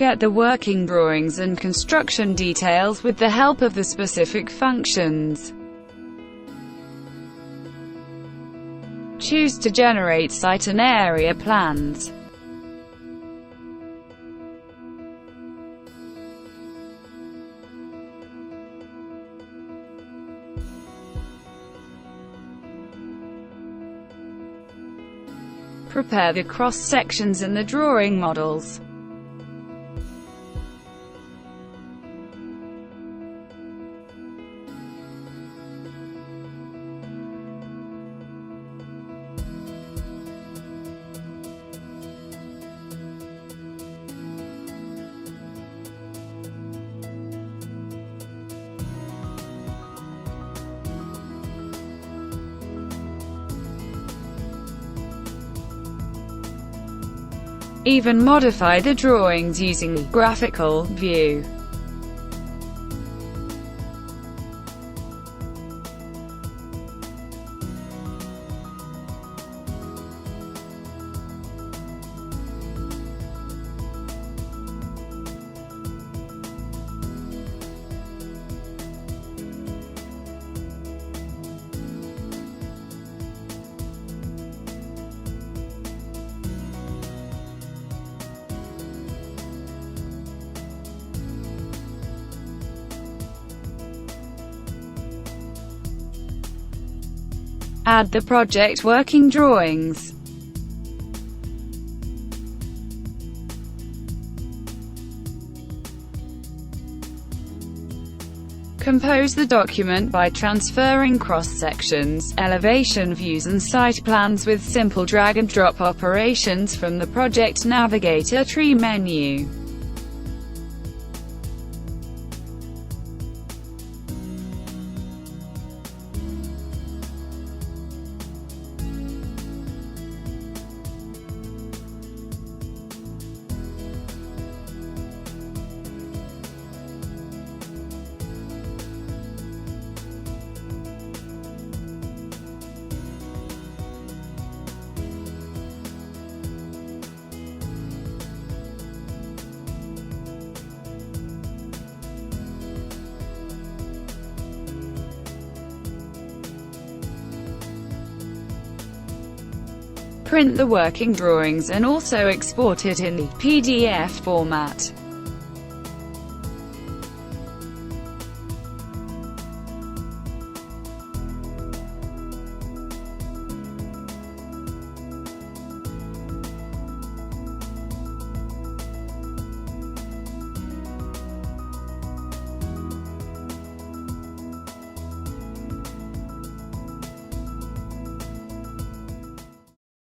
Get the working drawings and construction details with the help of the specific functions. Choose to generate site and area plans. Prepare the cross-sections and the drawing models. Even modify the drawings using the graphical view. Add the project working drawings. Compose the document by transferring cross-sections, elevation views and site plans with simple drag-and-drop operations from the Project Navigator tree menu. Print the working drawings and also export it in the PDF format.